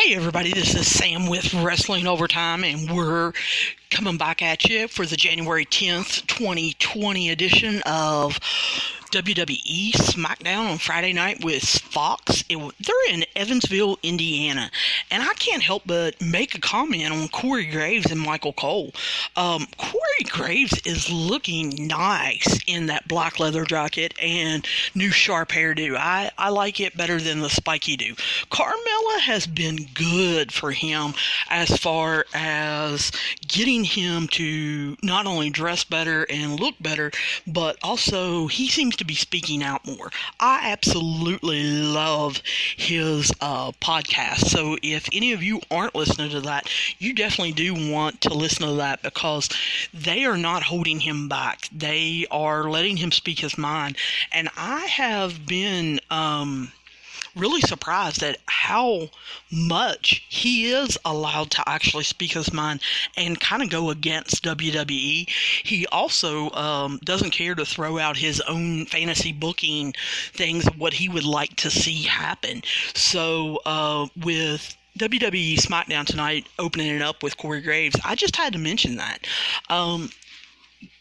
Hey everybody, this is Sam with Wrestling Overtime, and we're coming back at you for the January 10th, 2020 edition of WWE Smackdown on Friday night with Fox. They're in Evansville, Indiana, and I can't help but make a comment on Corey Graves and Michael Cole. Corey Graves is looking nice in that black leather jacket and new sharp hairdo. I like it better than the spiky do. Carmella has been good for him as far as getting him to not only dress better and look better, but also he seems to be speaking out more. I absolutely love his podcast. So if any of you aren't listening to that, you definitely do want to listen to that, because they are not holding him back. They are letting him speak his mind. And I have been really surprised at how much he is allowed to actually speak his mind and kind of go against WWE. He also doesn't care to throw out his own fantasy booking things, what he would like to see happen. So with WWE Smackdown tonight opening it up with Corey Graves, I just had to mention that.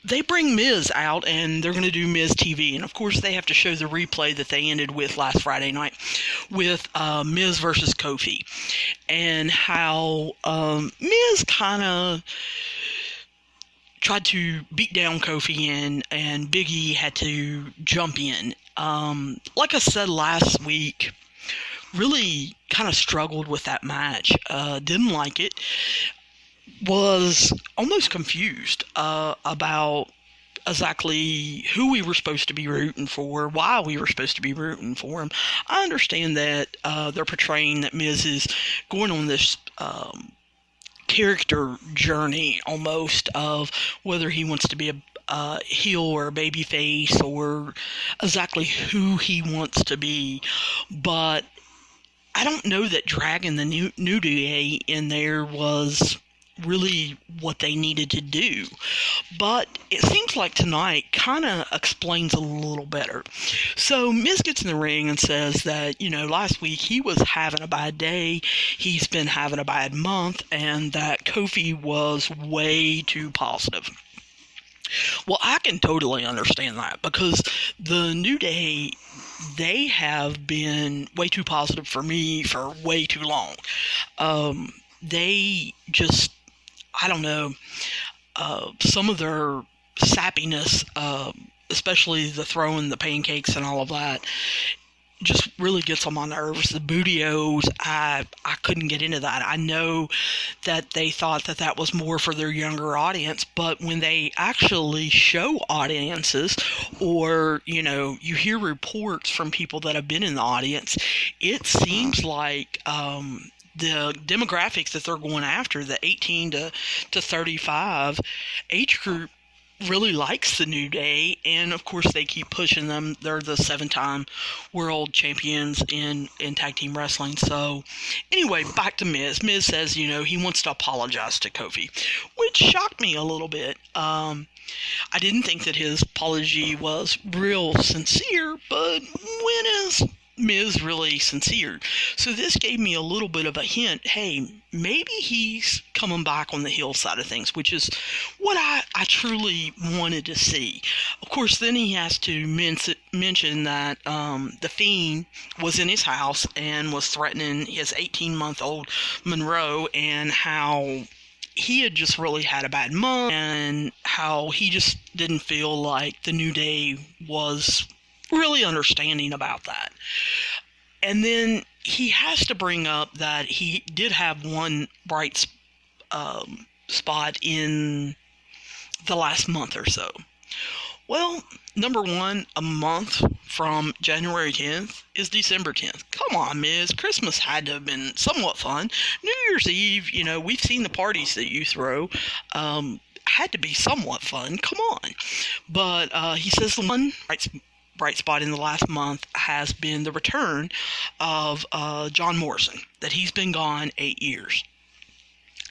They bring Miz out, and they're going to do Miz TV. And, of course, they have to show the replay that they ended with last Friday night with Miz versus Kofi. And how Miz kind of tried to beat down Kofi, and Big E had to jump in. Like I said last week, really kind of struggled with that match. Didn't like it. Was almost confused about exactly who we were supposed to be rooting for, why we were supposed to be rooting for him. I understand that they're portraying that Miz is going on this character journey almost of whether he wants to be a heel or a baby face, or exactly who he wants to be. But I don't know that dragging the New Day in there was really what they needed to do. But it seems like tonight kind of explains a little better. So Miz gets in the ring and says that, last week he was having a bad day, he's been having a bad month, and that Kofi was way too positive. Well, I can totally understand that, because the New Day, they have been way too positive for me for way too long. They just, I don't know, some of their sappiness, especially the throwing the pancakes and all of that, just really gets on my nerves. The bootios, I couldn't get into that. I know that they thought that that was more for their younger audience, but when they actually show audiences, or, you hear reports from people that have been in the audience, it seems like the demographics that they're going after, the 18 to 35 age group, really likes the New Day, and of course they keep pushing them. They're the 7-time world champions in tag team wrestling. So anyway, back to Miz. Miz says, he wants to apologize to Kofi, which shocked me a little bit. I didn't think that his apology was real sincere, but when is Miz really sincere? So this gave me a little bit of a hint. Hey, maybe he's coming back on the heel side of things, which is what I truly wanted to see. Of course, then he has to mention that the Fiend was in his house and was threatening his 18-month-old Monroe, and how he had just really had a bad month, and how he just didn't feel like the New Day was really understanding about that. And then he has to bring up that he did have one bright spot in the last month or so. Well, number one, a month from January 10th is December 10th. Come on, Miz. Christmas had to have been somewhat fun. New Year's Eve, we've seen the parties that you throw. Had to be somewhat fun. Come on. But he says the one bright spot in the last month has been the return of John Morrison, that he's been gone 8 years.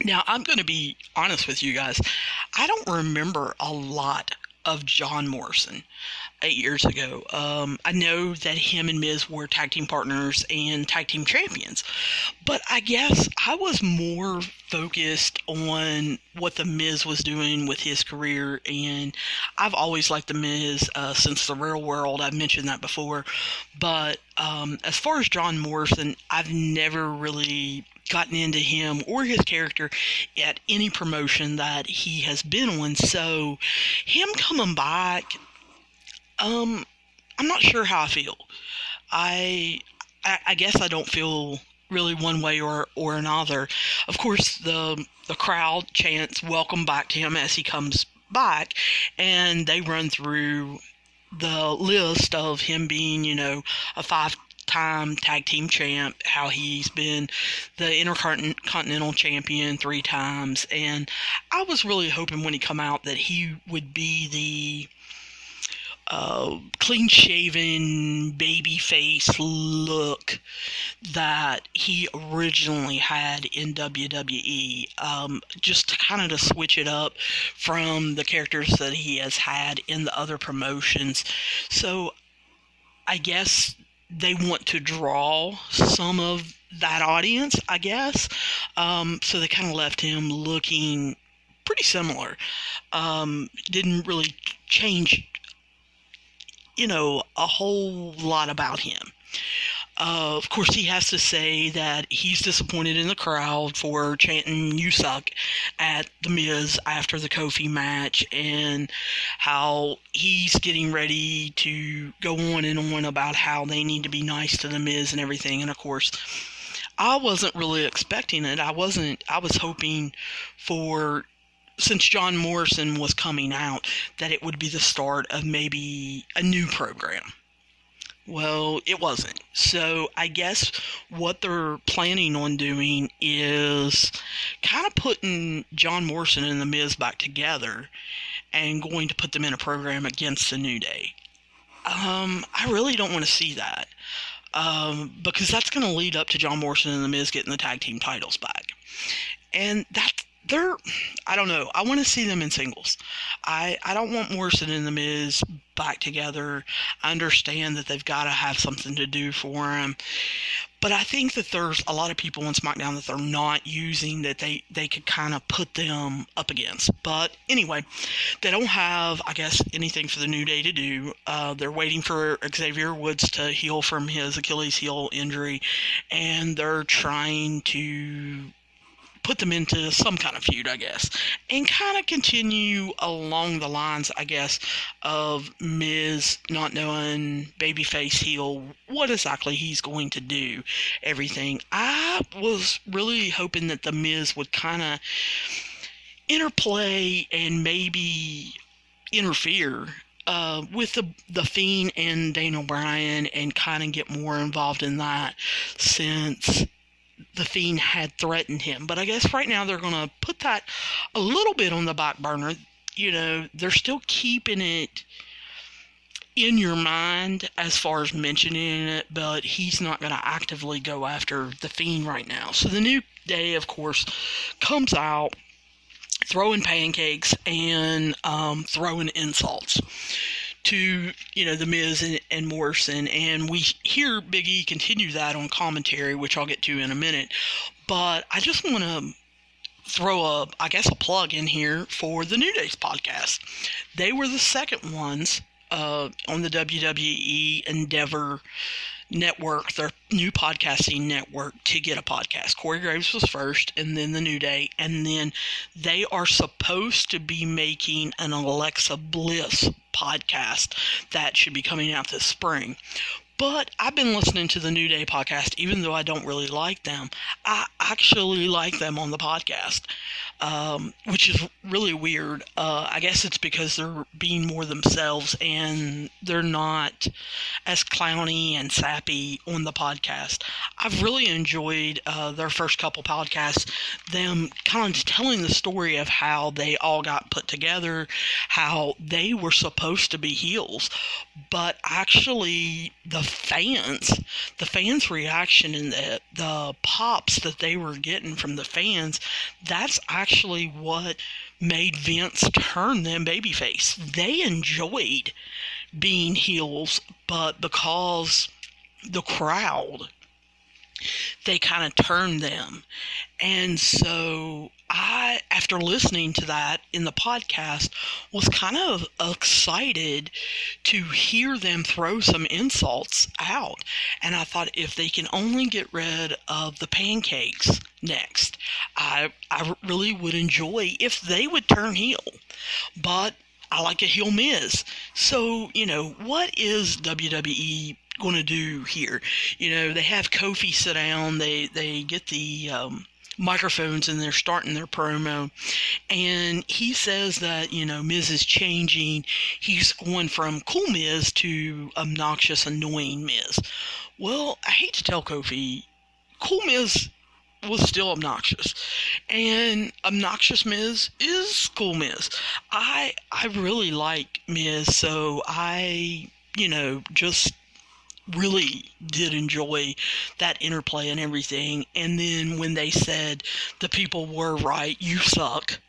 Now, I'm going to be honest with you guys. I don't remember a lot of John Morrison 8 years ago. I know that him and Miz were tag team partners and tag team champions, but I guess I was more focused on what the Miz was doing with his career, and I've always liked the Miz since the real world. I've mentioned that before, but as far as John Morrison, I've never really gotten into him or his character at any promotion that he has been on. So him coming back, I'm not sure how I feel. I guess I don't feel really one way or another. Of course, the crowd chants welcome back to him as he comes back, and they run through the list of him being, a 5-time tag team champ, how he's been the Intercontinental champion 3 times, and I was really hoping when he come out that he would be the clean-shaven baby face look that he originally had in WWE, just to kind of to switch it up from the characters that he has had in the other promotions. So I guess they want to draw some of that audience, I guess. So they kind of left him looking pretty similar. Didn't really change a whole lot about him. Of course, he has to say that he's disappointed in the crowd for chanting "You suck" at The Miz after the Kofi match, and how he's getting ready to go on and on about how they need to be nice to The Miz and everything. And of course, I wasn't really expecting it. I was hoping for, since John Morrison was coming out, that it would be the start of maybe a new program. Well, it wasn't. So I guess what they're planning on doing is kind of putting John Morrison and The Miz back together and going to put them in a program against the New Day. I really don't want to see that, because that's going to lead up to John Morrison and The Miz getting the tag team titles back. And I don't know. I want to see them in singles. I don't want Morrison and The Miz back together. I understand that they've got to have something to do for him. But I think that there's a lot of people on SmackDown that they're not using that they could kind of put them up against. But anyway, they don't have, I guess, anything for the New Day to do. They're waiting for Xavier Woods to heal from his Achilles heel injury. And they're trying to put them into some kind of feud, I guess, and kind of continue along the lines, I guess, of Miz not knowing babyface heel what exactly he's going to do, everything. I was really hoping that the Miz would kind of interplay and maybe interfere with the Fiend and Daniel Bryan and kind of get more involved in that, since the Fiend had threatened him. But I guess right now they're going to put that a little bit on the back burner. They're still keeping it in your mind as far as mentioning it, but he's not going to actively go after the Fiend right now. So the New Day, of course, comes out throwing pancakes and throwing insults to, The Miz and Morrison, and we hear Big E continue that on commentary, which I'll get to in a minute. But I just want to throw a plug in here for the New Day's podcast. They were the second ones on the WWE Endeavor network, their new podcasting network, to get a podcast. Corey Graves was first, and then the New Day, and then they are supposed to be making an Alexa Bliss podcast that should be coming out this spring. But I've been listening to the New Day podcast, even though I don't really like them. I actually like them on the podcast, which is really weird. I guess it's because they're being more themselves and they're not as clowny and sappy on the podcast. I've really enjoyed their first couple podcasts, them kind of telling the story of how they all got put together, how they were supposed to be heels, but actually the the fans' reaction and the pops that they were getting from the fans, that's actually what made Vince turn them babyface. They enjoyed being heels, but because the crowd, they kind of turned them. And so I, after listening to that in the podcast, was kind of excited to hear them throw some insults out. And I thought, if they can only get rid of the pancakes next, I really would enjoy if they would turn heel. But I like a heel Miz. So, what is WWE going to do here? They have Kofi sit down. They get the microphones and they're starting their promo. And he says that, Miz is changing. He's going from cool Miz to obnoxious, annoying Miz. Well, I hate to tell Kofi, cool Miz was still obnoxious, and obnoxious Miz is cool Miz. I really like Miz, so I just really did enjoy that interplay and everything. And then when they said the people were right, you suck,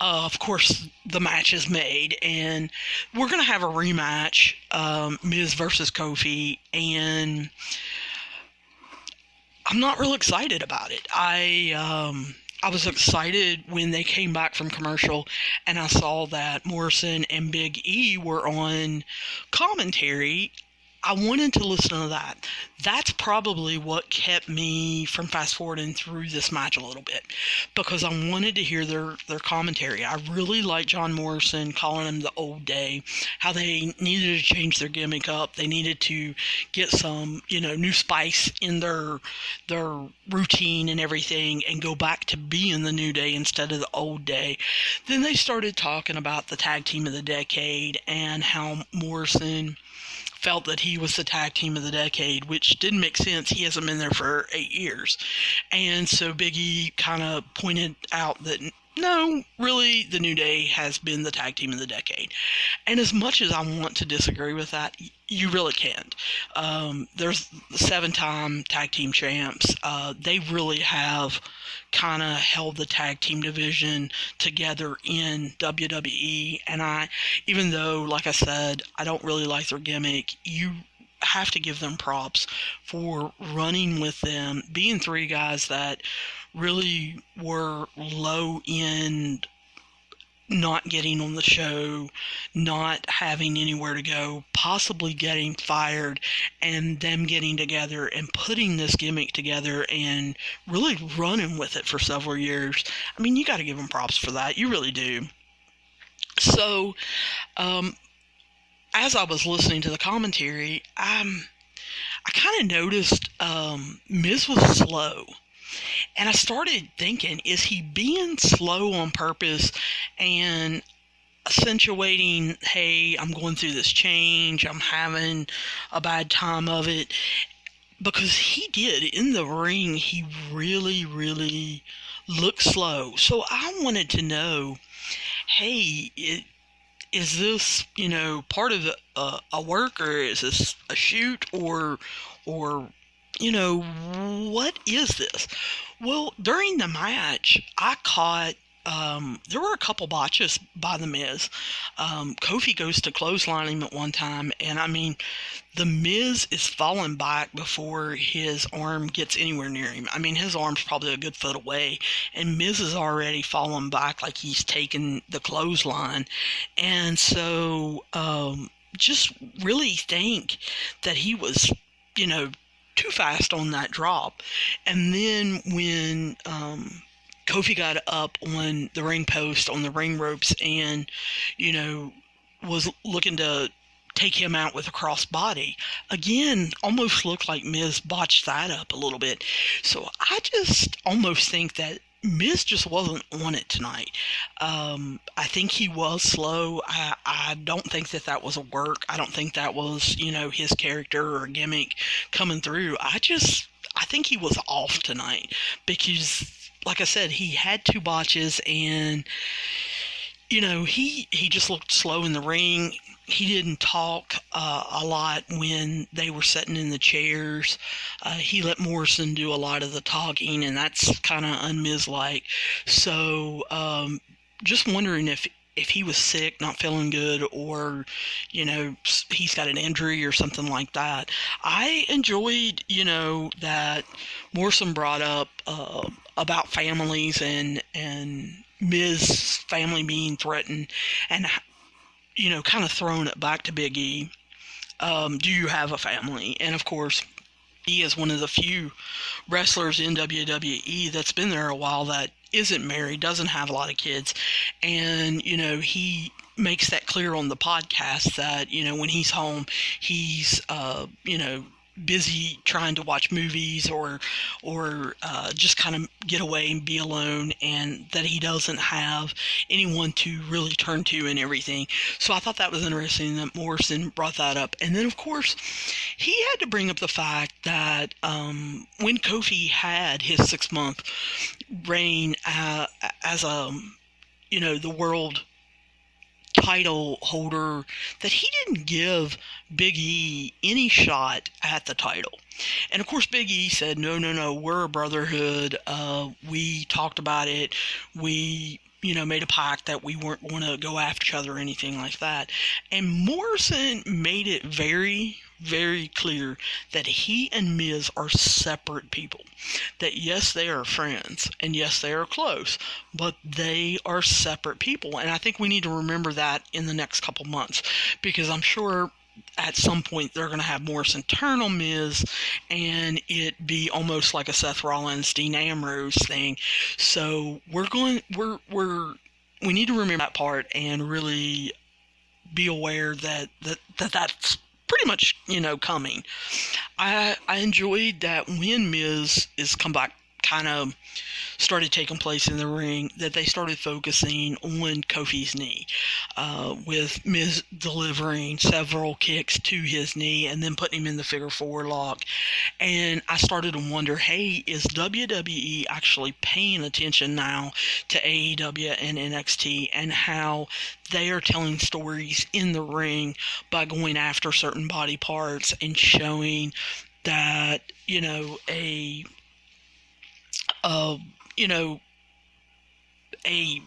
of course the match is made, and we're gonna have a rematch, Miz versus Kofi, and I'm not real excited about it. I was excited when they came back from commercial and I saw that Morrison and Big E were on commentary. I wanted to listen to that. That's probably what kept me from fast forwarding through this match a little bit, because I wanted to hear their commentary. I really like John Morrison calling him the old day, how they needed to change their gimmick up. They needed to get some, new spice in their routine and everything, and go back to being the New Day instead of the old day. Then they started talking about the tag team of the decade and how Morrison felt that he was the tag team of the decade, which didn't make sense. He hasn't been there for 8 years. And so Big E kind of pointed out that, no, really, the New Day has been the tag team of the decade. And as much as I want to disagree with that, you really can't. There's the 7-time tag team champs. They really have kind of held the tag team division together in WWE. And even though, like I said, I don't really like their gimmick, you have to give them props for running with them, being 3 guys that really were low end, not getting on the show, not having anywhere to go, possibly getting fired, and them getting together and putting this gimmick together and really running with it for several years. I mean, you got to give them props for that. You really do. So, as I was listening to the commentary, I kind of noticed Miz was slow. And I started thinking, is he being slow on purpose and accentuating, hey, I'm going through this change, I'm having a bad time of it? Because he did. In the ring, he really, really looked slow. So I wanted to know, hey, is this, part of a work, or is this a shoot, or what is this? Well, during the match, I caught, there were a couple botches by The Miz. Kofi goes to clothesline him at one time, and I mean, The Miz is falling back before his arm gets anywhere near him. I mean, his arm's probably a good foot away, and Miz is already falling back like he's taking the clothesline. And so, just really think that he was, too fast on that drop. And then when Kofi got up on the ring post, on the ring ropes, and was looking to take him out with a crossbody, again, almost looked like Miz botched that up a little bit. So I just almost think that Miz just wasn't on it tonight. I think he was slow. I don't think that was a work. I don't think that was, his character or gimmick coming through. I think he was off tonight because, like I said, he had 2 botches, and, he just looked slow in the ring. he didn't talk a lot when they were sitting in the chairs. He let Morrison do a lot of the talking, and that's kind of un-Miz-like. So, just wondering if he was sick, not feeling good, or, he's got an injury or something like that. I enjoyed, that Morrison brought up about families and Miz family being threatened, and kind of throwing it back to Big E. Do you have a family? And of course, he is one of the few wrestlers in WWE that's been there a while that isn't married, doesn't have a lot of kids. And, he makes that clear on the podcast that, when he's home, he's, busy trying to watch movies or just kind of get away and be alone, and that he doesn't have anyone to really turn to and everything. So I thought that was interesting that Morrison brought that up. And then, of course, he had to bring up the fact that when Kofi had his 6-month reign as the world title holder, that he didn't give Big E any shot at the title. And of course, Big E said, no, we're a brotherhood. We talked about it. We, made a pact that we weren't going to go after each other or anything like that. And Morrison made it very, very clear that he and Miz are separate people. That yes, they are friends, and yes, they are close, but they are separate people. And I think we need to remember that in the next couple months, because I'm sure at some point they're going to have Morrison turn on Miz and it be almost like a Seth Rollins, Dean Ambrose thing. So we need to remember that part and really be aware that's pretty much, coming. I enjoyed that when Miz is come back, kind of started taking place in the ring, that they started focusing on Kofi's knee, with Miz delivering several kicks to his knee and then putting him in the figure 4 lock. And I started to wonder, hey, is WWE actually paying attention now to AEW and NXT and how they are telling stories in the ring by going after certain body parts and showing that, a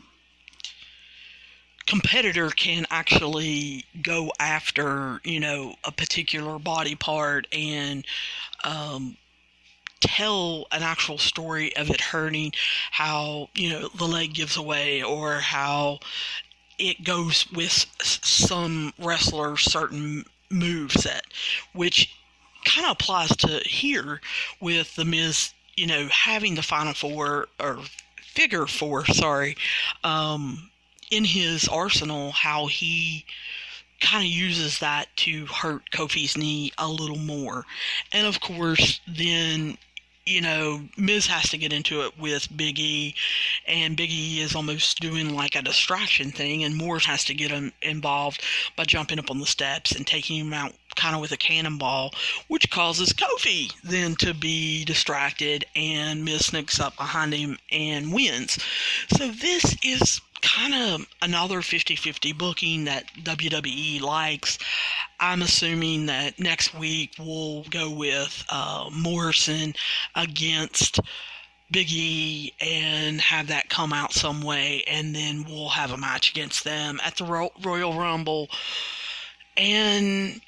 competitor can actually go after, a particular body part and tell an actual story of it hurting, how, the leg gives away, or how it goes with some wrestler's certain moveset, which kind of applies to here with the Miz, having the final four, or figure 4, in his arsenal, how he kind of uses that to hurt Kofi's knee a little more. And of course, then, Miz has to get into it with Big E, and Big E is almost doing like a distraction thing, and Moore has to get him involved by jumping up on the steps and taking him out kind of with a cannonball, which causes Kofi then to be distracted, and Miz sneaks up behind him and wins. So this is kind of another 50-50 booking that WWE likes. I'm assuming that next week we'll go with Morrison against Big E and have that come out some way, and then we'll have a match against them at the Royal Rumble. And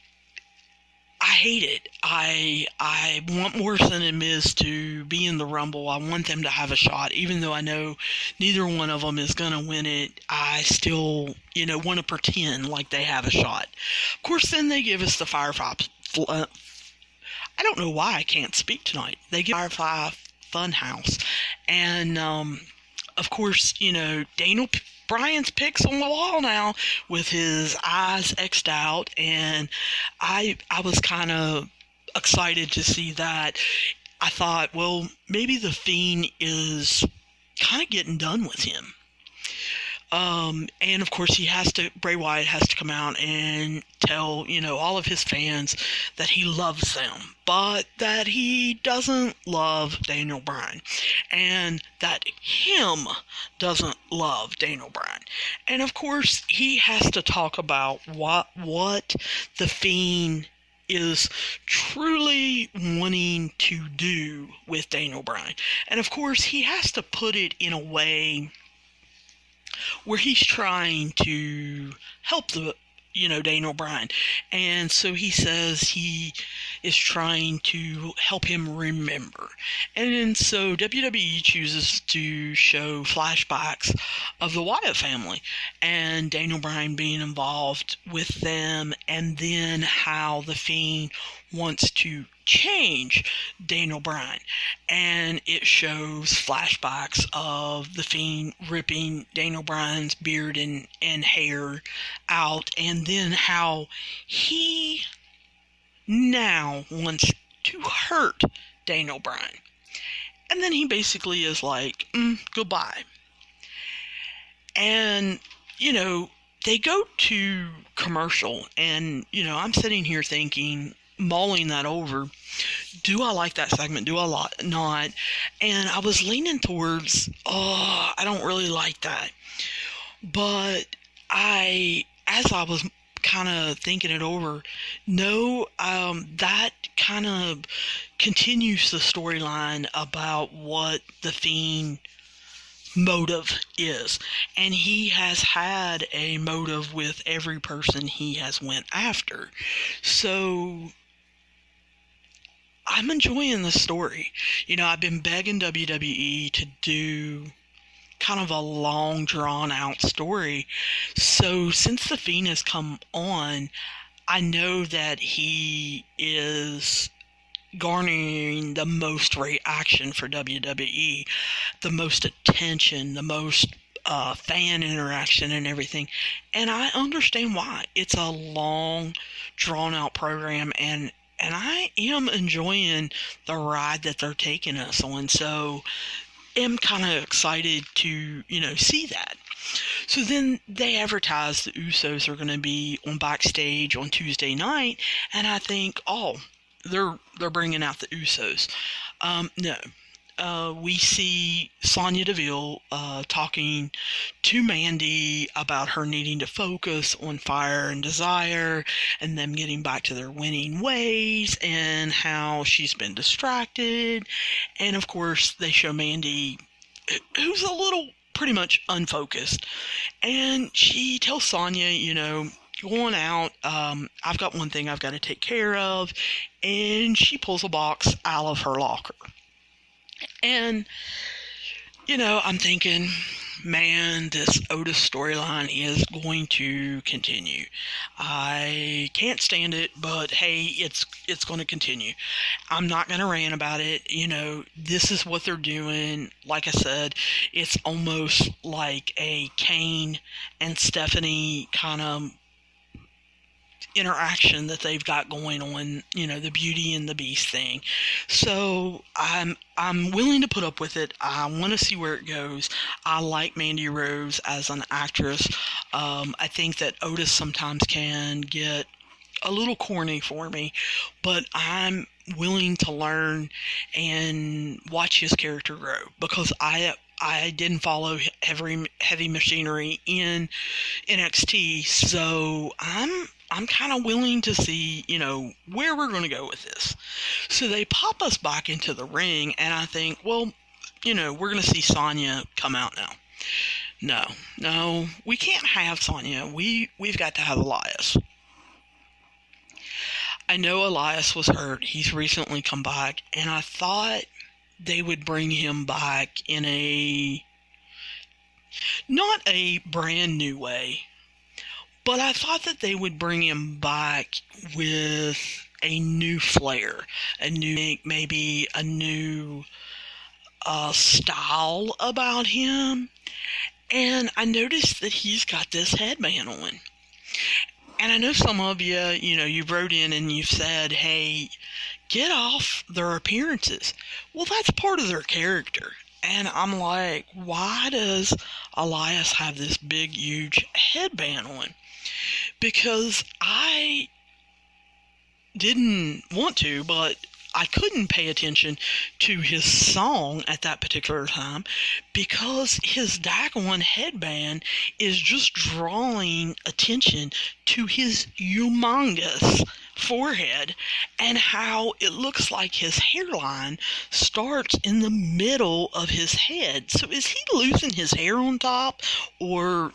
I hate it. I want Morrison and Miz to be in the Rumble. I want them to have a shot. Even though I know neither one of them is going to win it, I still, want to pretend like they have a shot. Of course, then they give us the Firefly. I don't know why I can't speak tonight. They give Firefly Funhouse. And, of course, Daniel Bryan's picks on the wall now with his eyes X'd out, and I was kind of excited to see that. I thought, well, maybe the Fiend is kind of getting done with him. And of course Bray Wyatt has to come out and tell, all of his fans that he loves them, but that he doesn't love Daniel Bryan, and that him doesn't love Daniel Bryan. And of course, he has to talk about what the Fiend is truly wanting to do with Daniel Bryan. And of course, he has to put it in a way where he's trying to help Daniel Bryan. And so he says he is trying to help him remember. And so WWE chooses to show flashbacks of the Wyatt family and Daniel Bryan being involved with them, and then how the Fiend wants to change Daniel Bryan. And it shows flashbacks of the Fiend ripping Daniel Bryan's beard and hair out, and then how he now wants to hurt Daniel Bryan. And then he basically is like, goodbye. And, they go to commercial, and, I'm sitting here thinking, mulling that over, do I like that segment? Do I not? And I was leaning towards, I don't really like that. But as I was kind of thinking it over, no, that kind of continues the storyline about what the Fiend motive is. And he has had a motive with every person he has went after. So I'm enjoying the story. I've been begging WWE to do kind of a long, drawn-out story. So since the Fiend has come on, I know that he is garnering the most reaction for WWE, the most attention, the most fan interaction and everything. And I understand why. It's a long, drawn-out program, and I am enjoying the ride that they're taking us on. So I'm kind of excited to, see that. So then they advertise the Usos are going to be on backstage on Tuesday night, and I think, they're bringing out the Usos. No. We see Sonya Deville talking to Mandy about her needing to focus on Fire and Desire and them getting back to their winning ways, and how she's been distracted. And of course, they show Mandy, who's a little pretty much unfocused, and she tells Sonya, going out, I've got one thing I've got to take care of, and she pulls a box out of her locker. And, I'm thinking, man, this Otis storyline is going to continue. I can't stand it, but hey, it's going to continue. I'm not going to rant about it. This is what they're doing. Like I said, it's almost like a Kane and Stephanie kind of interaction that they've got going on, the Beauty and the Beast thing. So I'm willing to put up with it. I want to see where it goes. I like Mandy Rose as an actress. I think that Otis sometimes can get a little corny for me, but I'm willing to learn and watch his character grow, because I didn't follow heavy machinery in NXT, so I'm kind of willing to see, where we're going to go with this. So they pop us back into the ring, and I think, well, we're going to see Sonya come out now. No, we can't have Sonya. We've got to have Elias. I know Elias was hurt. He's recently come back, and I thought they would bring him back in not a brand new way, but I thought that they would bring him back with a new flair, maybe a new style about him. And I noticed that he's got this headband on. And I know some of you, you wrote in and you've said, hey, get off their appearances. Well, that's part of their character. And I'm like, why does Elias have this big, huge headband on? Because I didn't want to, but I couldn't pay attention to his song at that particular time because his daggone headband is just drawing attention to his humongous forehead and how it looks like his hairline starts in the middle of his head. So is he losing his hair on top, or,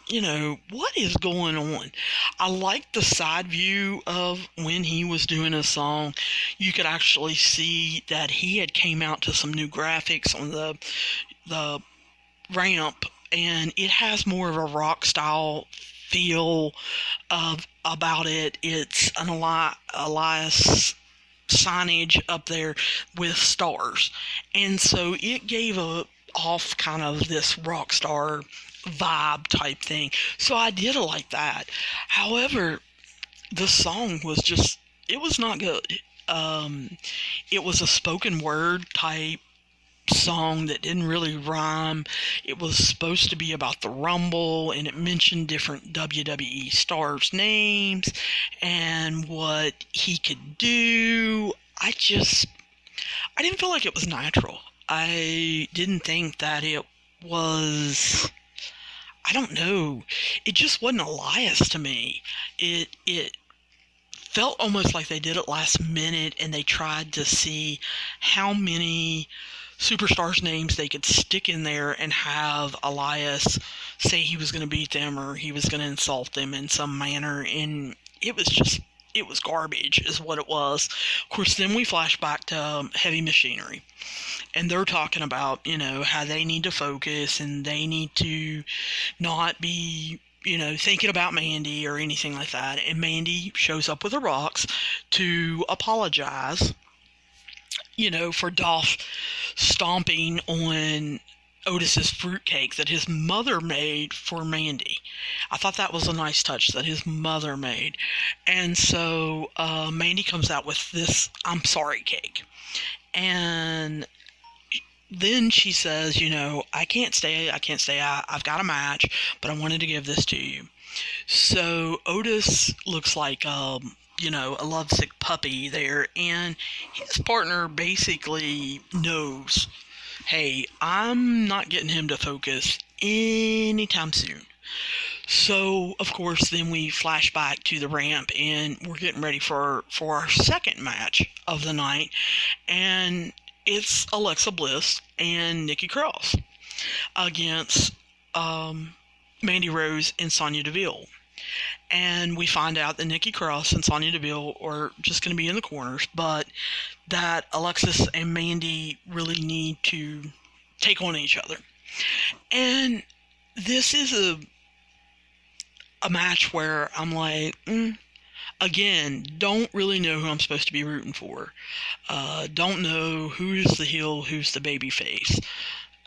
what is going on? I like the side view of when he was doing a song. You could actually see that he had came out to some new graphics on the ramp, and it has more of a rock style feel about it. It's an Elias signage up there with stars, and so it gave off kind of this rock star vibe type thing. So I did like that. However, the song was just, it was not good. It was a spoken word type song that didn't really rhyme. It was supposed to be about the Rumble, and it mentioned different WWE stars' names and what he could do. I didn't feel like it was natural. I didn't think that it was, I don't know, it just wasn't Elias to me. It felt almost like they did it last minute, and they tried to see how many superstars' names they could stick in there and have Elias say he was going to beat them or he was going to insult them in some manner, and it was garbage is what it was. Of course, then we flash back to Heavy Machinery, and they're talking about, how they need to focus and they need to not be, thinking about Mandy or anything like that. And Mandy shows up with the rocks to apologize, for Dolph stomping on Otis's fruitcake that his mother made for Mandy. I thought that was a nice touch that his mother made. And so Mandy comes out with this I'm sorry cake. And then she says, I can't stay. I've got a match, but I wanted to give this to you. So Otis looks like, a lovesick puppy there, and his partner basically knows, hey, I'm not getting him to focus anytime soon. So, of course, then we flash back to the ramp, and we're getting ready for our second match of the night, and it's Alexa Bliss and Nikki Cross against Mandy Rose and Sonya Deville. And we find out that Nikki Cross and Sonya Deville are just going to be in the corners, but that Alexis and Mandy really need to take on each other. And this is a match where I'm like, again, don't really know who I'm supposed to be rooting for. Don't know who's the heel, who's the baby face.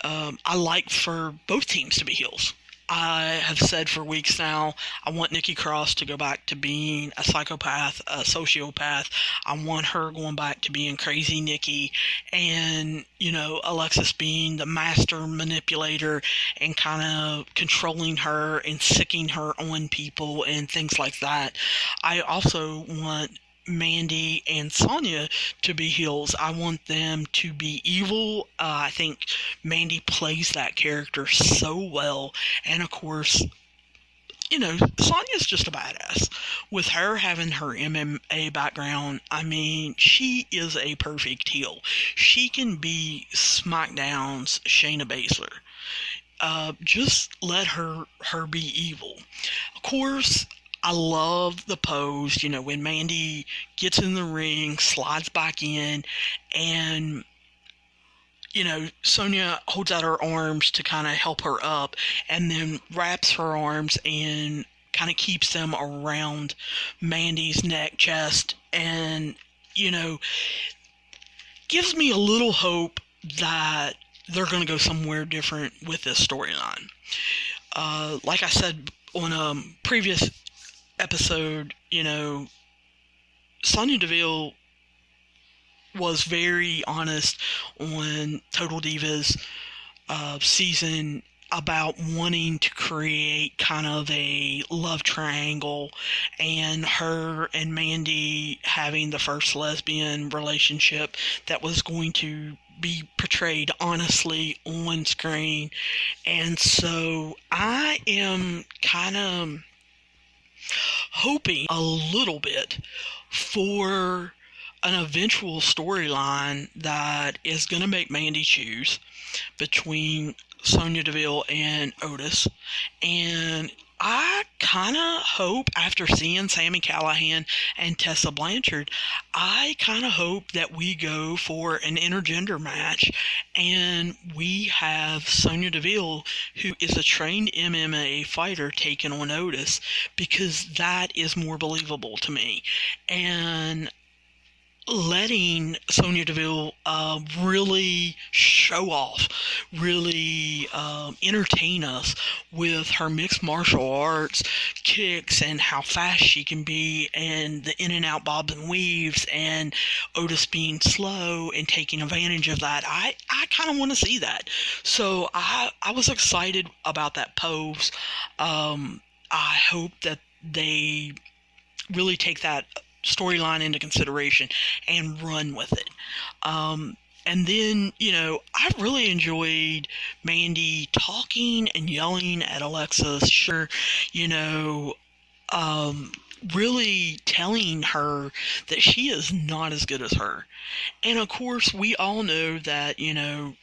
I like for both teams to be heels. I have said for weeks now, I want Nikki Cross to go back to being a psychopath, a sociopath. I want her going back to being crazy Nikki, and, Alexis being the master manipulator and kind of controlling her and sicking her on people and things like that. I also want Mandy and Sonya to be heels. I want them to be evil. I think Mandy plays that character so well. And of course, Sonya's just a badass. With her having her MMA background, I mean, she is a perfect heel. She can be SmackDown's Shayna Baszler. Just let her be evil. Of course, I love the pose, when Mandy gets in the ring, slides back in, and, Sonya holds out her arms to kind of help her up, and then wraps her arms and kind of keeps them around Mandy's neck, chest, and, gives me a little hope that they're going to go somewhere different with this storyline. Like I said on a previous episode, Sonya Deville was very honest on Total Divas season about wanting to create kind of a love triangle, and her and Mandy having the first lesbian relationship that was going to be portrayed honestly on screen. And so I am kind of hoping a little bit for an eventual storyline that is going to make Mandy choose between Sonya Deville and Otis. And I kind of hope, after seeing Sami Callihan and Tessa Blanchard, I kind of hope that we go for an intergender match and we have Sonya Deville, who is a trained MMA fighter, taking on Otis, because that is more believable to me. And letting Sonya Deville really show off, really entertain us with her mixed martial arts kicks and how fast she can be, and the in and out bobs and weaves, and Otis being slow and taking advantage of that. I kind of want to see that. So I was excited about that pose. I hope that they really take that storyline into consideration and run with it. And then, I really enjoyed Mandy talking and yelling at Alexis. Sure, really telling her that she is not as good as her. And of course, we all know that,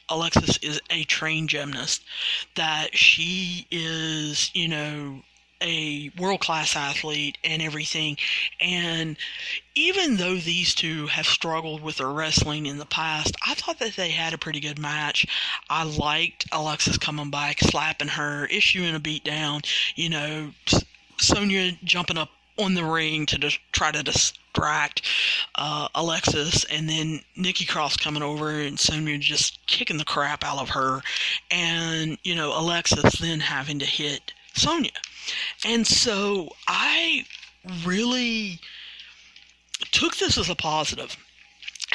Alexis is a trained gymnast, that she is, a world-class athlete and everything. And even though these two have struggled with their wrestling in the past, I thought that they had a pretty good match. I liked Alexis coming back, slapping her, issuing a beatdown, Sonya jumping up on the ring to try to distract Alexis, and then Nikki Cross coming over and Sonya just kicking the crap out of her, and, Alexis then having to hit Sonya. And so I really took this as a positive.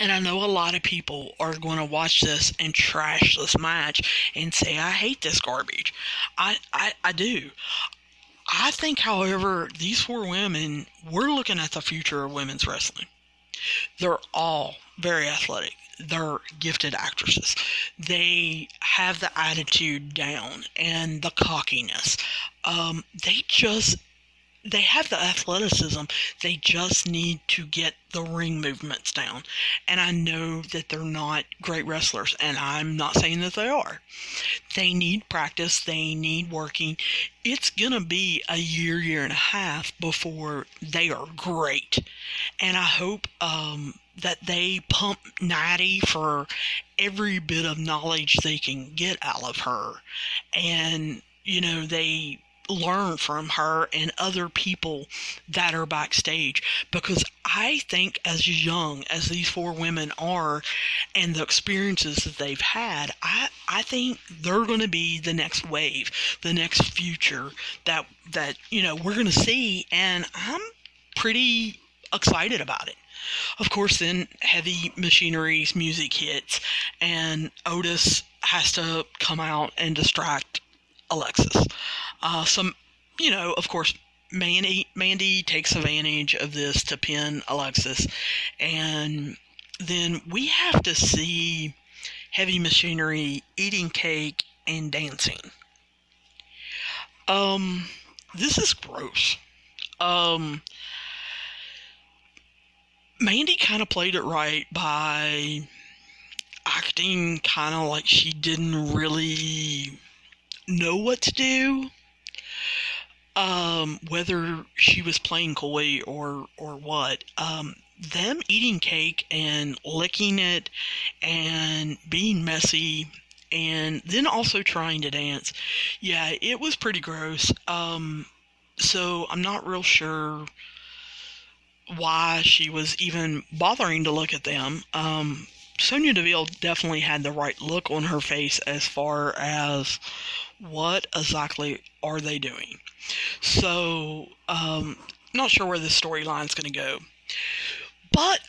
And I know a lot of people are going to watch this and trash this match and say, I hate this garbage. I do. I think, however, these four women, we're looking at the future of women's wrestling. They're all very athletic. They're gifted actresses. They have the attitude down and the cockiness. They have the athleticism. They just need to get the ring movements down. And I know that they're not great wrestlers, and I'm not saying that they are. They need practice. They need working. It's going to be a year and a half before they are great. And I hope that they pump Natty for every bit of knowledge they can get out of her. And, they learn from her and other people that are backstage, because I think as young as these four women are and the experiences that they've had, I think they're going to be the next wave, the next future that we're going to see, and I'm pretty excited about it. Of course, then Heavy Machinery's music hits and Otis has to come out and distract Alexis. Of course, Mandy takes advantage of this to pin Alexis, and then we have to see Heavy Machinery eating cake and dancing. This is gross. Mandy kind of played it right by acting kind of like she didn't really know what to do. Whether she was playing coy or what. Them eating cake and licking it and being messy and then also trying to dance. Yeah, it was pretty gross. So I'm not real sure why she was even bothering to look at them. Sonya Deville definitely had the right look on her face as far as what exactly are they doing. So, not sure where this storyline's going to go. But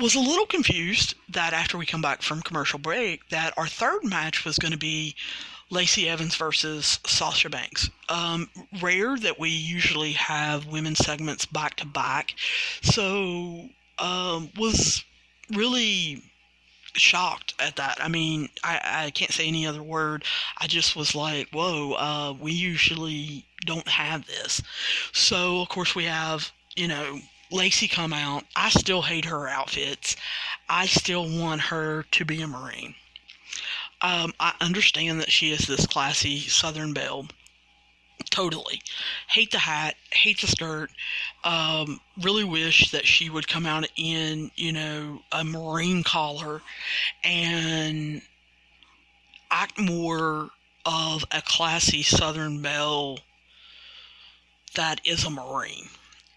was a little confused that after we come back from commercial break, that our third match was going to be Lacey Evans versus Sasha Banks. Rare that we usually have women's segments back to back, so was really shocked at that. I mean, I can't say any other word. I just was like, whoa, we usually don't have this. So, of course, we have, Lacey come out. I still hate her outfits. I still want her to be a Marine. I understand that she is this classy Southern belle. Totally. Hate the hat, hate the skirt. Really wish that she would come out in, a Marine collar and act more of a classy Southern belle that is a Marine.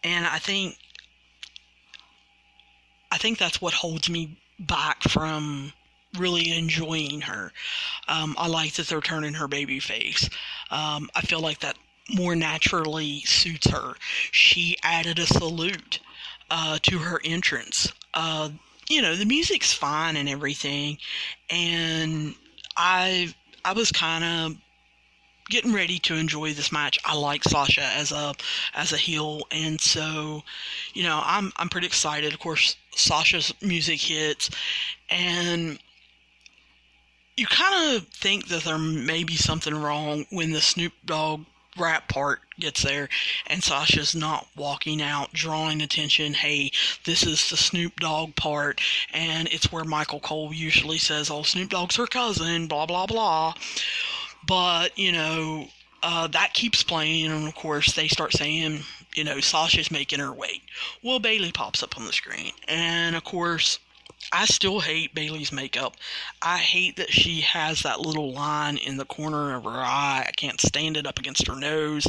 And I think that's what holds me back from really enjoying her. I like that they're turning her baby face. I feel like that more naturally suits her. She added a salute to her entrance. The music's fine and everything, and I was kind of getting ready to enjoy this match. I like Sasha as a heel, and so I'm pretty excited. Of course, Sasha's music hits, and you kind of think that there may be something wrong when the Snoop Dogg rap part gets there and Sasha's not walking out drawing attention. Hey, this is the Snoop Dogg part, and it's where Michael Cole usually says, oh, Snoop Dogg's her cousin, blah blah blah. But that keeps playing, and of course they start saying, Sasha's making her wait. Well, Bayley pops up on the screen, and of course I still hate Bayley's makeup. I hate that she has that little line in the corner of her eye. I can't stand it up against her nose.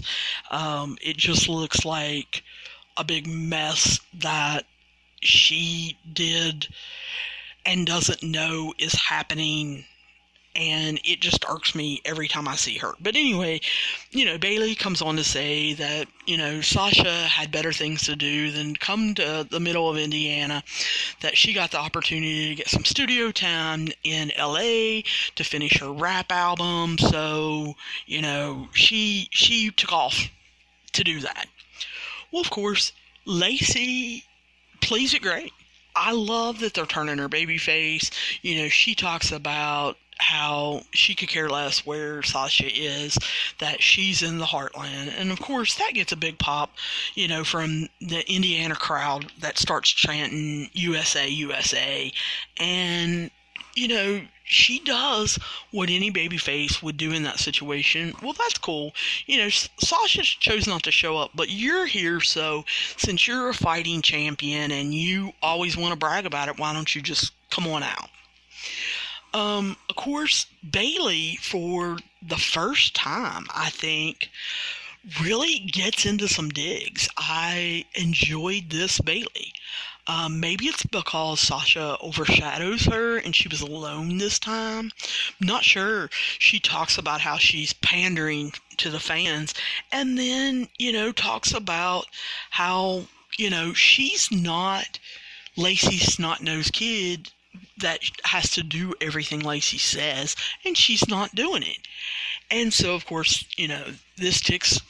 It just looks like a big mess that she did and doesn't know is happening. And it just irks me every time I see her. But anyway, Bayley comes on to say that, Sasha had better things to do than come to the middle of Indiana, that she got the opportunity to get some studio time in LA to finish her rap album. So, she took off to do that. Well, of course, Lacey plays it great. I love that they're turning her baby face. She talks about how she could care less where Sasha is, that she's in the heartland. And of course that gets a big pop, from the Indiana crowd that starts chanting USA, USA. And, she does what any babyface would do in that situation. Well, that's cool. Sasha chose not to show up, but you're here, so since you're a fighting champion and you always want to brag about it, why don't you just come on out? Of course, Bayley, for the first time, I think, really gets into some digs. I enjoyed this Bayley. Maybe it's because Sasha overshadows her and she was alone this time. I'm not sure. She talks about how she's pandering to the fans, and then, talks about how, she's not Lacey's snot-nosed kid that has to do everything Lacey says, and she's not doing it. And so, of course, this ticks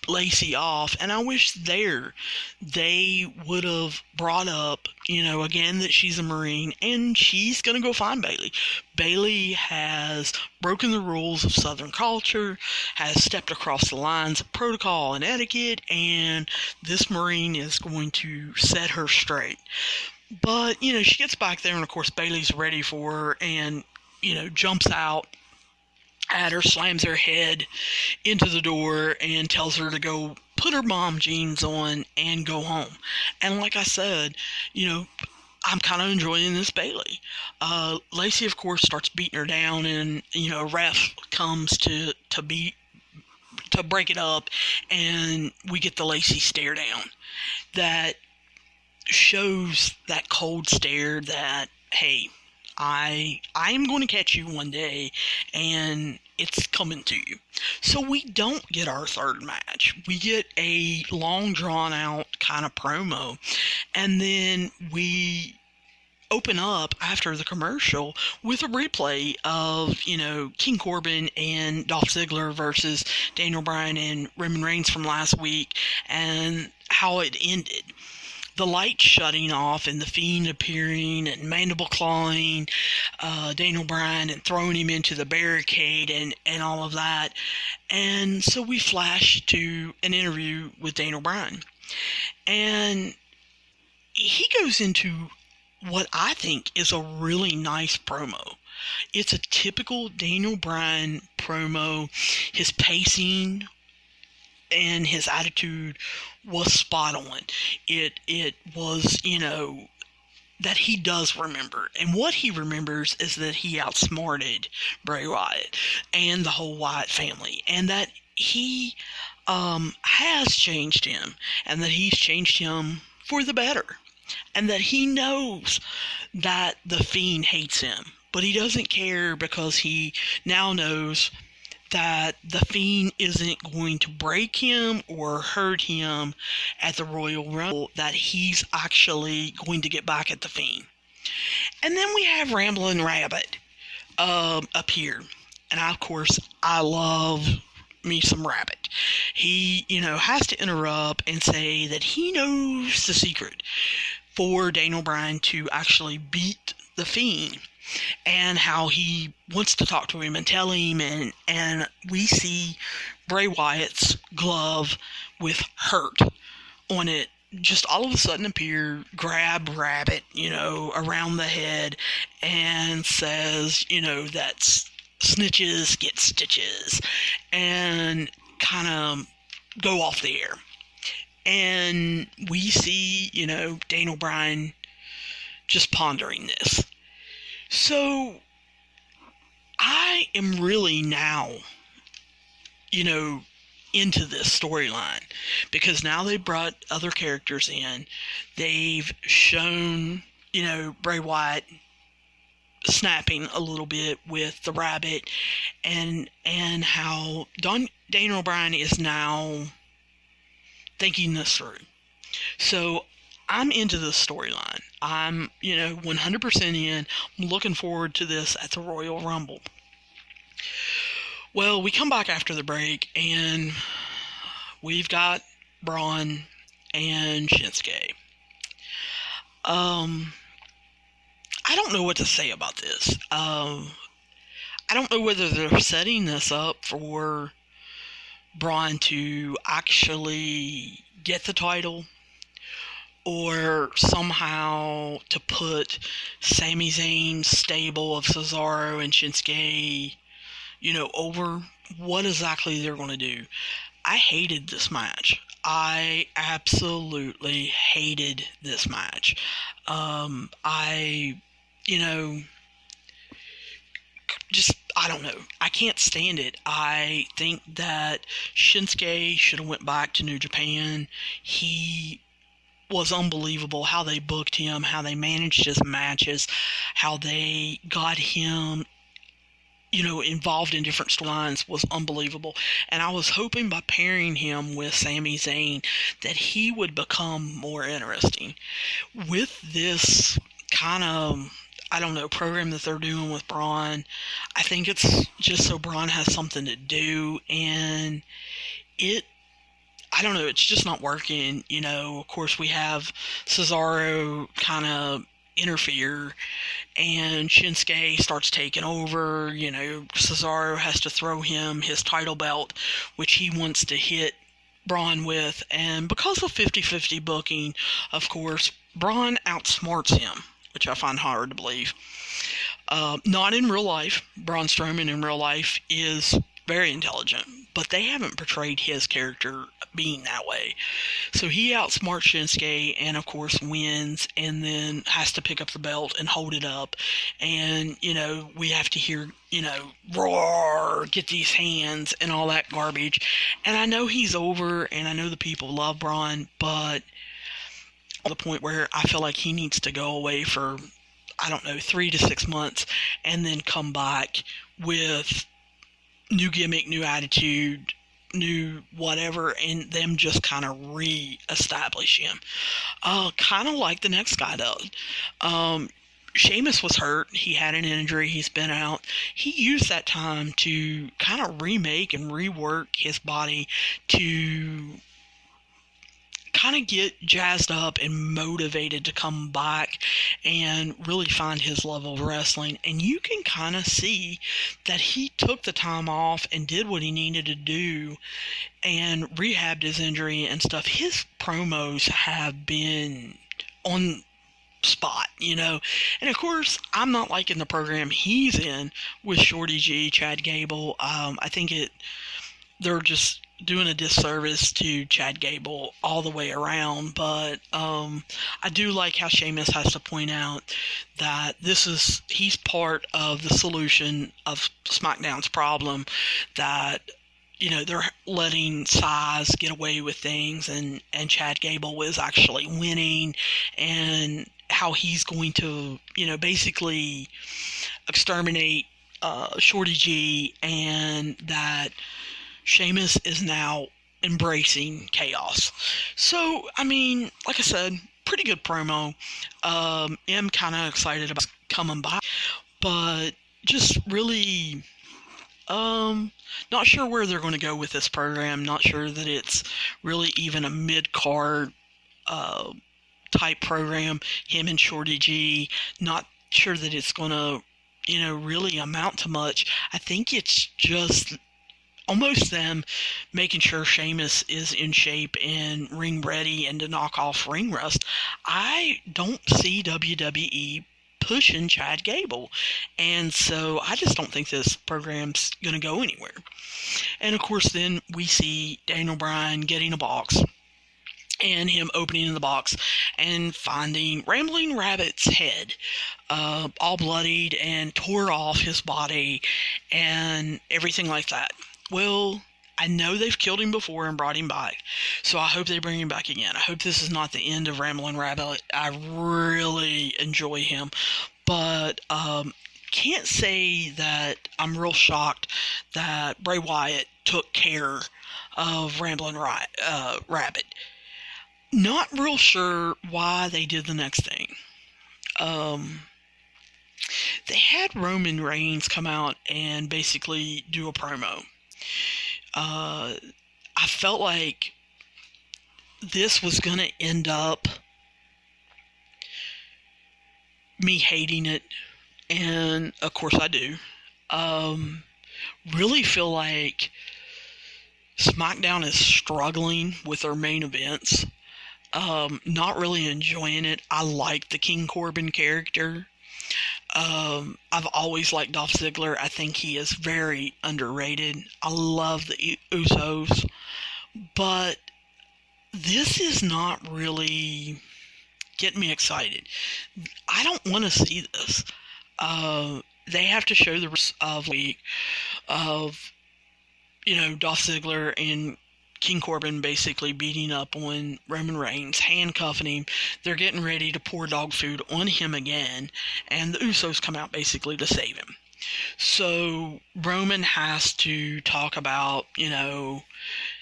Lacey off, and I wish they would have brought up, again, that she's a Marine, and she's going to go find Bayley. Bayley has broken the rules of Southern culture, has stepped across the lines of protocol and etiquette, and this Marine is going to set her straight. But, she gets back there, and of course Bayley's ready for her, and, jumps out at her, slams her head into the door, and tells her to go put her mom jeans on and go home. And like I said, I'm kind of enjoying this Bayley. Lacey, of course, starts beating her down, and, a ref comes to break it up, and we get the Lacey stare down. That shows that cold stare that, hey, I'm going to catch you one day, and it's coming to you. So we don't get our third match. We get a long, drawn-out kind of promo, and then we open up after the commercial with a replay of, King Corbin and Dolph Ziggler versus Daniel Bryan and Roman Reigns from last week, and how it ended. The light shutting off and the Fiend appearing and mandible clawing Daniel Bryan and throwing him into the barricade and all of that. And so we flash to an interview with Daniel Bryan. And he goes into what I think is a really nice promo. It's a typical Daniel Bryan promo. His pacing and his attitude was spot on. It was, that he does remember. And what he remembers is that he outsmarted Bray Wyatt and the whole Wyatt family. And that he has changed him. And that he's changed him for the better. And that he knows that the Fiend hates him. But he doesn't care because he now knows that the Fiend isn't going to break him or hurt him at the Royal Rumble, that he's actually going to get back at the Fiend. And then we have Ramblin' Rabbit up here. And of course, I love me some Rabbit. He, has to interrupt and say that he knows the secret for Daniel Bryan to actually beat the Fiend, and how he wants to talk to him and tell him, and we see Bray Wyatt's glove with hurt on it just all of a sudden appear, grab Rabbit, around the head, and says, that snitches get stitches, and kind of go off the air. And we see, Daniel Bryan just pondering this. So, I am really now, into this storyline, because now they brought other characters in. They've shown, Bray Wyatt snapping a little bit with the Rabbit, and how Daniel Bryan is now thinking this through. So I'm into this storyline. I'm, 100% in. I'm looking forward to this at the Royal Rumble. Well, we come back after the break, and we've got Braun and Shinsuke. I don't know what to say about this. I don't know whether they're setting this up for Braun to actually get the title, or somehow to put Sami Zayn's stable of Cesaro and Shinsuke, over. What exactly they're going to do. I hated this match. I absolutely hated this match. I don't know. I can't stand it. I think that Shinsuke should have went back to New Japan. He was unbelievable how they booked him, how they managed his matches, how they got him, involved in different storylines was unbelievable. And I was hoping by pairing him with Sami Zayn that he would become more interesting. With this kind of, program that they're doing with Braun, I think it's just so Braun has something to do, and it's just not working. Of course we have Cesaro kind of interfere, and Shinsuke starts taking over. Cesaro has to throw him his title belt, which he wants to hit Braun with, and because of 50-50 booking, of course, Braun outsmarts him, which I find hard to believe. Not in real life. Braun Strowman in real life is very intelligent, but they haven't portrayed his character being that way. So he outsmarts Shinsuke, and of course wins, and then has to pick up the belt and hold it up. And, we have to hear, roar, get these hands, and all that garbage. And I know he's over, and I know the people love Braun, but to the point where I feel like he needs to go away for, 3 to 6 months, and then come back with new gimmick, new attitude, new whatever, and them just kind of re-establish him. Kind of like the next guy does. Sheamus was hurt. He had an injury. He's been out. He used that time to kind of remake and rework his body to kind of get jazzed up and motivated to come back and really find his level of wrestling. And you can kind of see that he took the time off and did what he needed to do and rehabbed his injury and stuff. His promos have been on spot, and of course I'm not liking the program he's in with Shorty G, Chad Gable. I think they're just doing a disservice to Chad Gable all the way around, but I do like how Sheamus has to point out that he's part of the solution of SmackDown's problem, that they're letting size get away with things, and Chad Gable is actually winning, and how he's going to, basically exterminate Shorty G, and that Sheamus is now embracing chaos. So, like I said, pretty good promo. Am kind of excited about coming back, but just really not sure where they're going to go with this program. Not sure that it's really even a mid-card type program. Him and Shorty G, not sure that it's going to, really amount to much. I think it's just almost them making sure Sheamus is in shape and ring ready and to knock off ring rust. I don't see WWE pushing Chad Gable, and so I just don't think this program's going to go anywhere. And of course then we see Daniel Bryan getting a box, and him opening the box and finding Rambling Rabbit's head, all bloodied and tore off his body and everything like that. Well, I know they've killed him before and brought him back, so I hope they bring him back again. I hope this is not the end of Ramblin' Rabbit. I really enjoy him, but can't say that I'm real shocked that Bray Wyatt took care of Ramblin' Rabbit. Not real sure why they did the next thing. They had Roman Reigns come out and basically do a promo. I felt like this was going to end up me hating it, and of course I do. Really feel like SmackDown is struggling with their main events. Not really enjoying it. I like the King Corbin character. I've always liked Dolph Ziggler. I think he is very underrated. I love the Usos, but this is not really getting me excited. I don't want to see this. They have to show the rest of Dolph Ziggler and King Corbin basically beating up on Roman Reigns, handcuffing him. They're getting ready to pour dog food on him again, and the Usos come out basically to save him. So Roman has to talk about,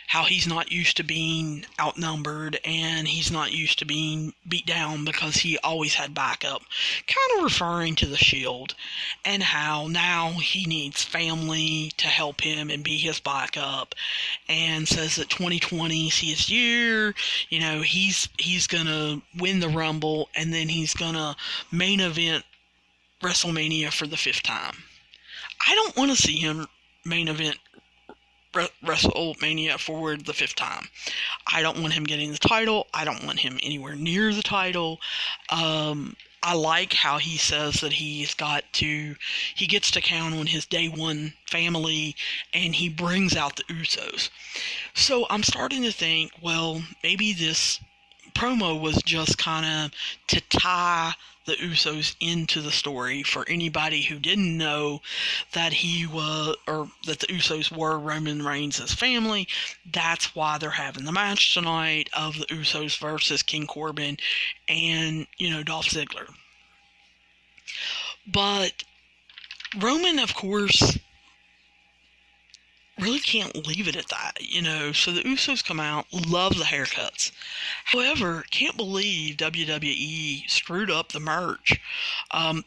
how he's not used to being outnumbered, and he's not used to being beat down because he always had backup, kind of referring to the Shield, and how now he needs family to help him and be his backup, and says that 2020 is his year. He's gonna win the Rumble, and then he's gonna main event WrestleMania for the 5th time. I don't want to see him main event WrestleMania for the 5th time. I don't want him getting the title. I don't want him anywhere near the title. I like how he says that he gets to count on his day one family, and he brings out the Usos. So I'm starting to think, well, maybe this promo was just kind of to tie the Usos into the story for anybody who didn't know that that the Usos were Roman Reigns' family. That's why they're having the match tonight of the Usos versus King Corbin and, Dolph Ziggler. But Roman, of course, really can't leave it at that, So the Usos come out, love the haircuts. However, can't believe WWE screwed up the merch.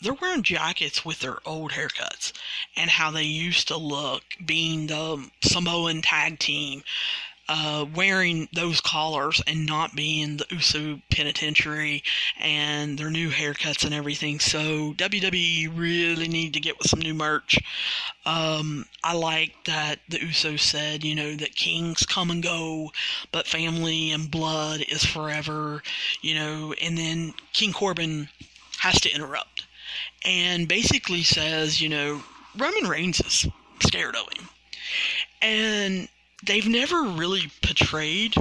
They're wearing jackets with their old haircuts and how they used to look, being the Samoan tag team, wearing those collars and not being the Uso Penitentiary and their new haircuts and everything. So WWE really need to get with some new merch. I like that the Usos said, that kings come and go, but family and blood is forever, and then King Corbin has to interrupt and basically says, Roman Reigns is scared of him. And they've never really portrayed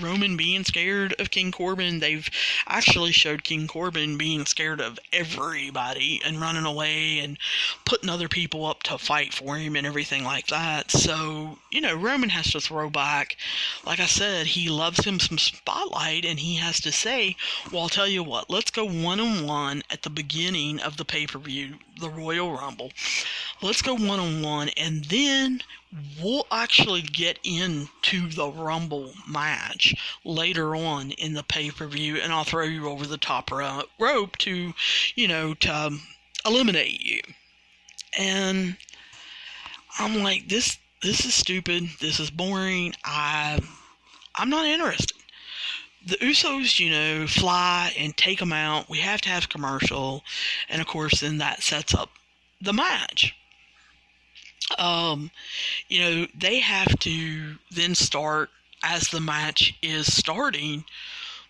Roman being scared of King Corbin. They've actually showed King Corbin being scared of everybody and running away and putting other people up to fight for him and everything like that. So, Roman has to throw back. Like I said, he loves him some spotlight, and he has to say, well, I'll tell you what, let's go one-on-one at the beginning of the pay-per-view, the Royal Rumble. Let's go one-on-one, and then we'll actually get into the Rumble match later on in the pay-per-view, and I'll throw you over the top rope to eliminate you. And I'm like, this is stupid. This is boring. I'm not interested. The Usos, fly and take them out. We have to have commercial, and of course, then that sets up the match. They have to then start, as the match is starting,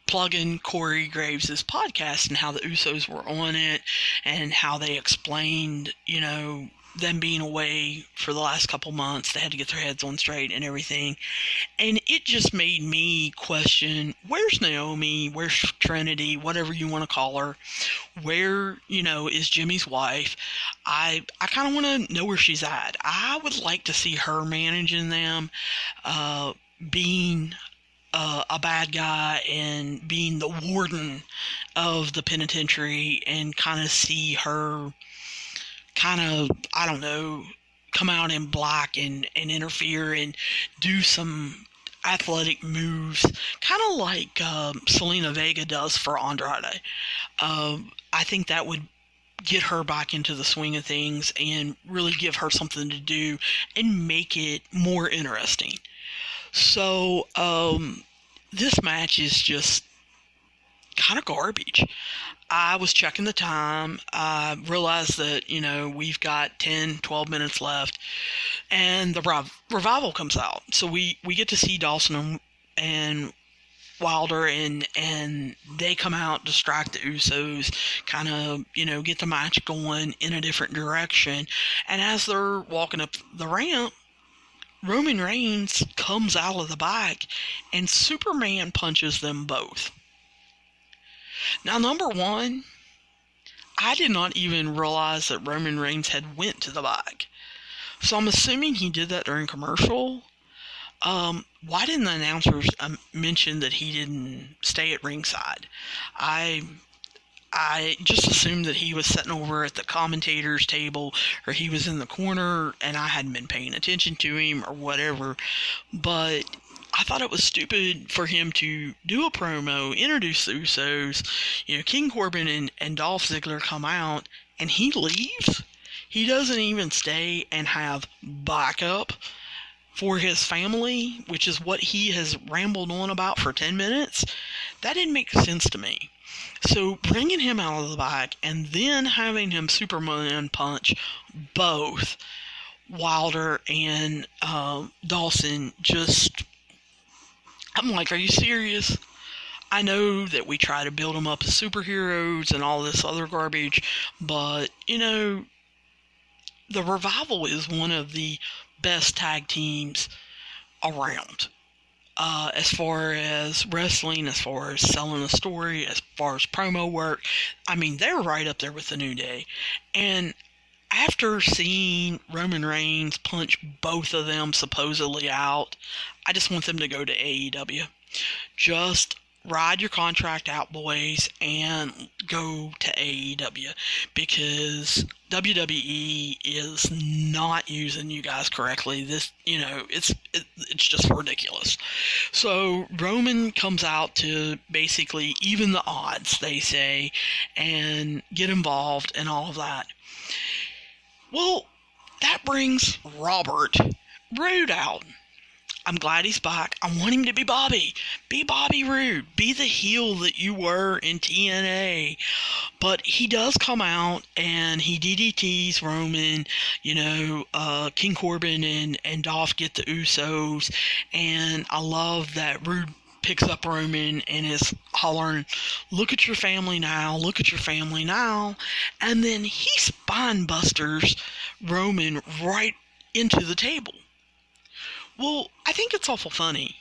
plugging Corey Graves' podcast and how the Usos were on it and how they explained, them being away for the last couple months. They had to get their heads on straight and everything. And it just made me question, where's Naomi? Where's Trinity? Whatever you want to call her. Where, is Jimmy's wife? I kind of want to know where she's at. I would like to see her managing them, being a bad guy and being the warden of the penitentiary, and kind of see her come out in black and interfere and do some athletic moves, kind of like Selena Vega does for Andrade. I think that would get her back into the swing of things and really give her something to do and make it more interesting. So this match is just kind of garbage. I was checking the time. I realized that, we've got 10, 12 minutes left, and the Revival comes out. So we get to see Dawson and Wilder, and they come out, distract the Usos, kind of, get the match going in a different direction. And as they're walking up the ramp, Roman Reigns comes out of the back and Superman punches them both. Now, number one, I did not even realize that Roman Reigns had went to the back. So I'm assuming he did that during commercial. Why didn't the announcers mention that he didn't stay at ringside? I just assumed that he was sitting over at the commentator's table, or he was in the corner and I hadn't been paying attention to him or whatever. But I thought it was stupid for him to do a promo, introduce the Usos, King Corbin and Dolph Ziggler come out, and he leaves. He doesn't even stay and have backup for his family, which is what he has rambled on about for 10 minutes. That didn't make sense to me. So bringing him out of the back and then having him Superman punch both Wilder and Dawson, I'm like, are you serious? I know that we try to build them up as superheroes and all this other garbage, but, the Revival is one of the best tag teams around. As far as wrestling, as far as selling a story, as far as promo work, they're right up there with the New Day. And after seeing Roman Reigns punch both of them supposedly out, I just want them to go to AEW. Just ride your contract out, boys, and go to AEW, because WWE is not using you guys correctly. This, it's just ridiculous. So Roman comes out to basically even the odds, they say, and get involved and all of that. Well, that brings Robert Roode out. I'm glad he's back. I want him to be Bobby. Be Bobby Roode. Be the heel that you were in TNA. But he does come out and he DDTs Roman. King Corbin and Dolph get the Usos. And I love that Roode picks up Roman and is hollering, "Look at your family now. Look at your family now." And then he spine busters Roman right into the table. Well, I think it's awful funny.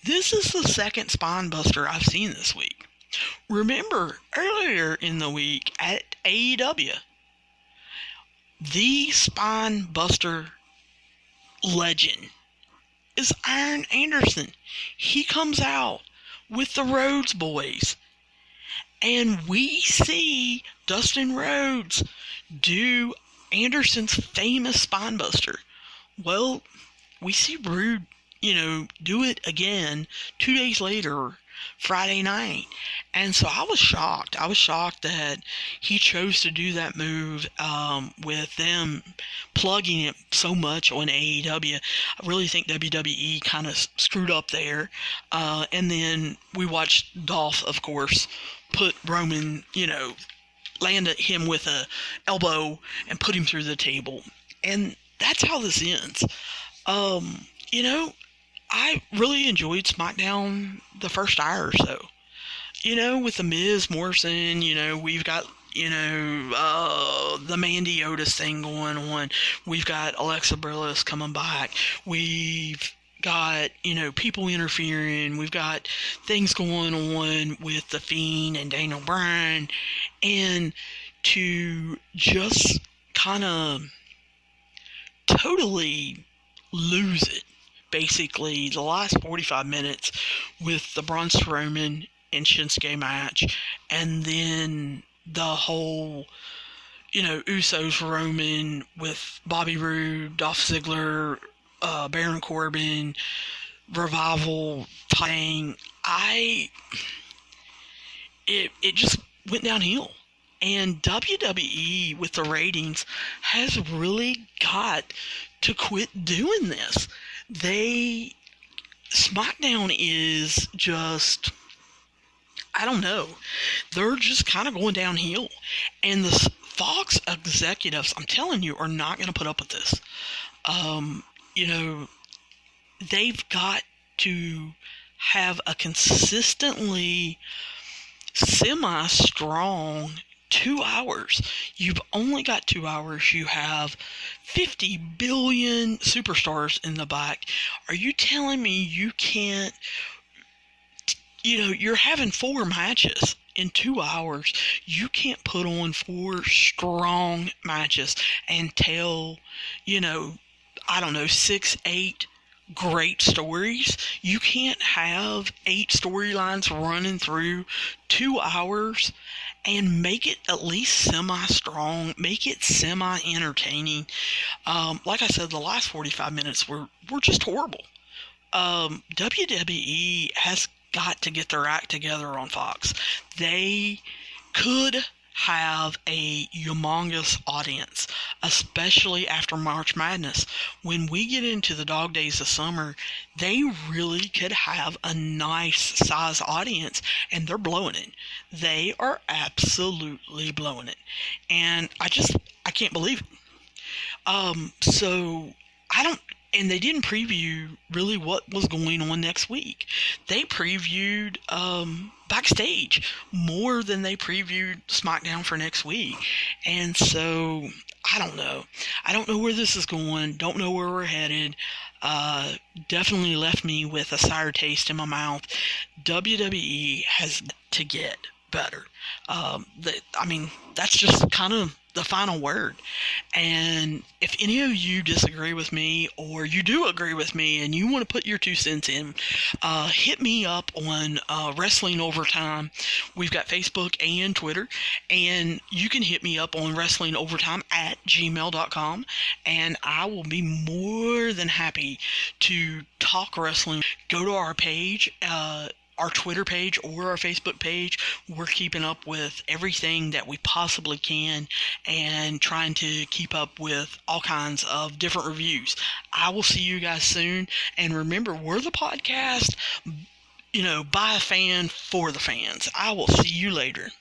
This is the second spine buster I've seen this week. Remember, earlier in the week at AEW, the spine buster legend is Arn Anderson. He comes out with the Rhodes Boys, and we see Dustin Rhodes do Anderson's famous spine buster. Well, we see Roode, do it again 2 days later, Friday night. And so I was shocked. I was shocked that he chose to do that move with them plugging it so much on AEW. I really think WWE kind of screwed up there. And then we watched Dolph, of course, put Roman, land at him with a elbow and put him through the table. And that's how this ends. I really enjoyed SmackDown the first hour or so. With The Miz, Morrison, we've got, the Mandy Otis thing going on. We've got Alexa Bliss coming back. We've got, people interfering. We've got things going on with The Fiend and Daniel Bryan. And to just kind of totally lose it, basically, the last 45 minutes with the Braun Strowman and Shinsuke match, and then the whole, Usos Roman with Bobby Roode, Dolph Ziggler, Baron Corbin, Revival thing, it just went downhill. And WWE, with the ratings, has really got to quit doing this. SmackDown is just, I don't know, they're just kind of going downhill. And the Fox executives, I'm telling you, are not going to put up with this. They've got to have a consistently semi-strong 2 hours. You've only got 2 hours. You have 50 billion superstars in the back. Are you telling me you can't, you're having 4 matches in 2 hours. You can't put on 4 strong matches and tell, 6, 8 great stories. You can't have 8 storylines running through 2 hours and make it at least semi-strong, make it semi-entertaining. Like I said, the last 45 minutes were just horrible. WWE has got to get their act together on Fox. They could have a humongous audience, especially after March Madness. When we get into the dog days of summer, they really could have a nice size audience, and they're blowing it. They are absolutely blowing it. And I can't believe it. So I don't, and they didn't preview really what was going on next week. They previewed backstage more than they previewed SmackDown for next week. And so I don't know. I don't know where this is going. Don't know where we're headed. Definitely left me with a sour taste in my mouth. WWE has to get better. That's just kind of the final word. And if any of you disagree with me, or you do agree with me and you want to put your 2 cents in, hit me up on Wrestling Overtime. We've got Facebook and Twitter, and you can hit me up on wrestlingovertime@gmail.com, and I will be more than happy to talk wrestling. Go to our page, our Twitter page or our Facebook page. We're keeping up with everything that we possibly can and trying to keep up with all kinds of different reviews. I will see you guys soon. And remember, we're the podcast, by a fan for the fans. I will see you later.